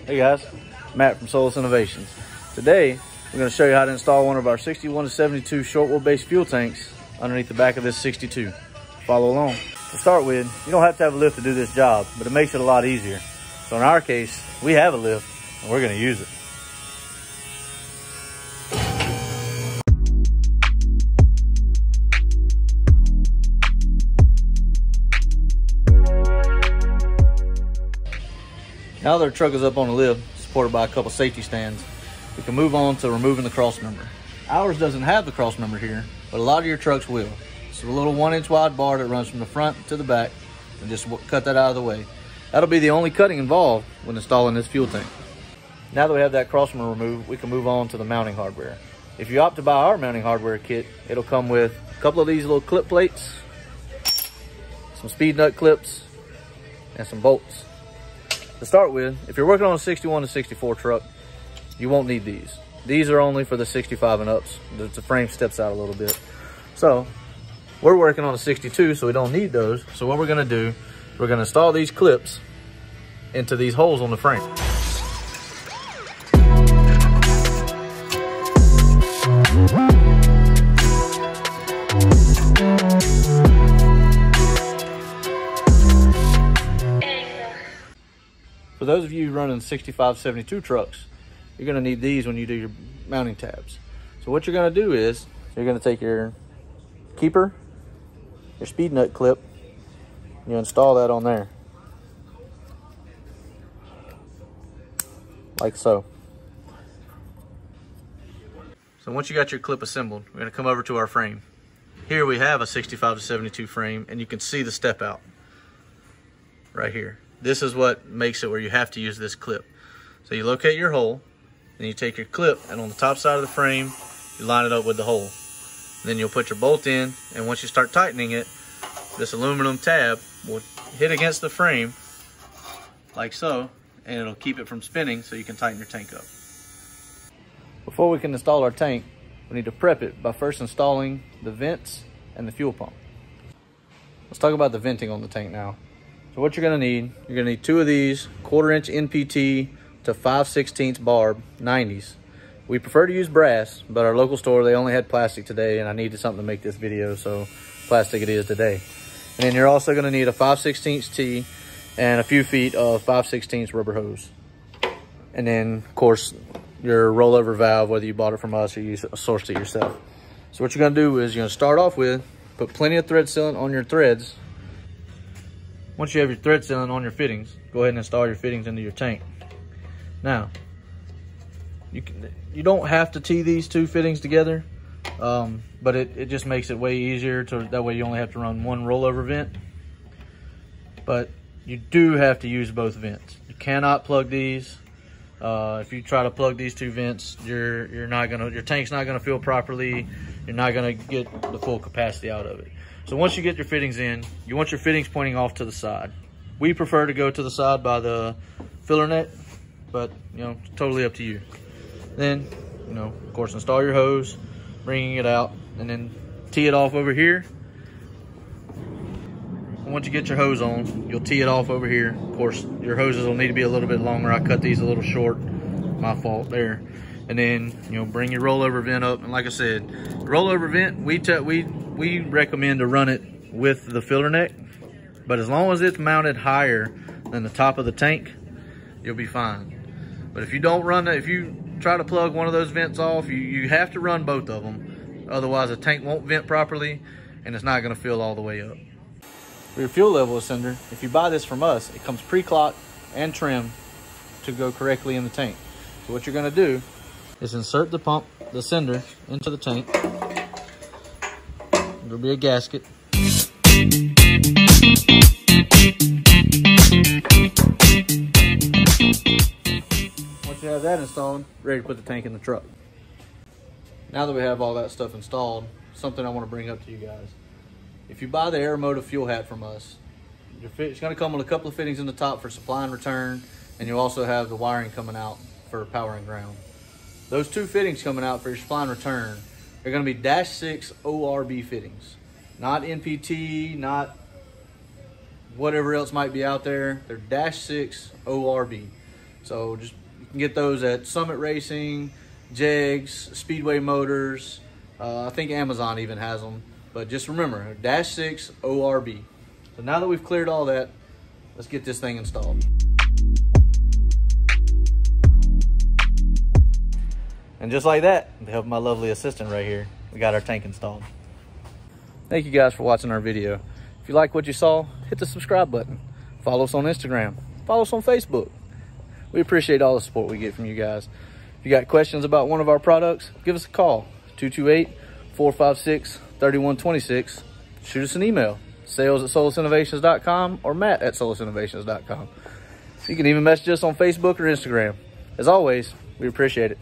Hey guys, Matt from Soulless Innovations. Today, we're going to show you how to install one of our 61 to 72 short wheelbase fuel tanks underneath the back of this 62. Follow along. To start with, you don't have to have a lift to do this job, but it makes it a lot easier. So in our case, we have a lift and we're going to use it. Now that our truck is up on the lift, supported by a couple safety stands, we can move on to removing the cross member. Ours doesn't have the cross member here, but a lot of your trucks will. So a little 1-inch wide bar that runs from the front to the back, and just cut that out of the way. That'll be the only cutting involved when installing this fuel tank. Now that we have that cross member removed, we can move on to the mounting hardware. If you opt to buy our mounting hardware kit, it'll come with a couple of these little clip plates, some speed nut clips, and some bolts. To start with, if you're working on a 61 to 64 truck, you won't need these. These are only for the 65 and ups. The frame steps out a little bit. So we're working on a 62, so we don't need those. So what we're gonna do, we're gonna install these clips into these holes on the frame. For those of you running 65, 72 trucks, you're gonna need these when you do your mounting tabs. So what you're gonna do is, you're gonna take your keeper, your speed nut clip, you install that on there. Like so. So once you got your clip assembled, we're gonna come over to our frame. Here we have a 65 to 72 frame, and you can see the step out right here. This is what makes it where you have to use this clip. So you locate your hole, then you take your clip, and on the top side of the frame, you line it up with the hole. Then you'll put your bolt in, and once you start tightening it, this aluminum tab will hit against the frame, like so, and it'll keep it from spinning so you can tighten your tank up. Before we can install our tank, we need to prep it by first installing the vents and the fuel pump. Let's talk about the venting on the tank now. So what you're gonna need, you're gonna need 2 of these 1/4-inch NPT to 5/16 barb 90s. We prefer to use brass, but our local store, they only had plastic today, and I needed something to make this video, so plastic it is today. And then you're also gonna need a 5/16 T and a few feet of 5/16 rubber hose. And then, of course, your rollover valve, whether you bought it from us or you sourced it yourself. So what you're gonna do is you're gonna start off with, put plenty of thread sealant on your threads. Once you have your thread sealant on your fittings, go ahead and install your fittings into your tank. Now, you don't have to tee these 2 fittings together, but it just makes it way easier. That way you only have to run 1 rollover vent. But you do have to use both vents. You cannot plug these. If you try to plug these 2 vents, your tank's not gonna fill properly. You're not gonna get the full capacity out of it. So once you get your fittings in, you want your fittings pointing off to the side. We prefer to go to the side by the filler neck, but it's totally up to you. Then, of course, install your hose, bringing it out, and then tee it off over here. And once you get your hose on, you'll tee it off over here. Of course, your hoses will need to be a little bit longer. I cut these a little short, my fault there. And then, bring your rollover vent up. And like I said, rollover vent, we recommend to run it with the filler neck, but as long as it's mounted higher than the top of the tank, you'll be fine. But if you don't run that, if you try to plug one of those vents off, you have to run both of them. Otherwise, the tank won't vent properly, and it's not gonna fill all the way up. For your fuel level ascender, if you buy this from us, it comes pre-clocked and trimmed to go correctly in the tank. So what you're gonna do is insert the pump, the ascender, into the tank. There'll be a gasket. Once you have that installed, ready to put the tank in the truck. Now that we have all that stuff installed, something I want to bring up to you guys. If you buy the Aeromotive fuel hat from us, it's going to come with a couple of fittings in the top for supply and return, and you'll also have the wiring coming out for power and ground. Those 2 fittings coming out for your supply and return, they're going to be -6 ORB fittings. Not NPT, not whatever else might be out there. They're -6 ORB. So just you can get those at Summit Racing, Jegs, Speedway Motors. I think Amazon even has them. But just remember, -6 ORB. So now that we've cleared all that, let's get this thing installed. And just like that, with the help of my lovely assistant right here, we got our tank installed. Thank you guys for watching our video. If you like what you saw, hit the subscribe button. Follow us on Instagram. Follow us on Facebook. We appreciate all the support we get from you guys. If you got questions about one of our products, give us a call, 228-456-3126. Shoot us an email, sales@soulessinnovations.com or matt@soulessinnovations.com. You can even message us on Facebook or Instagram. As always, we appreciate it.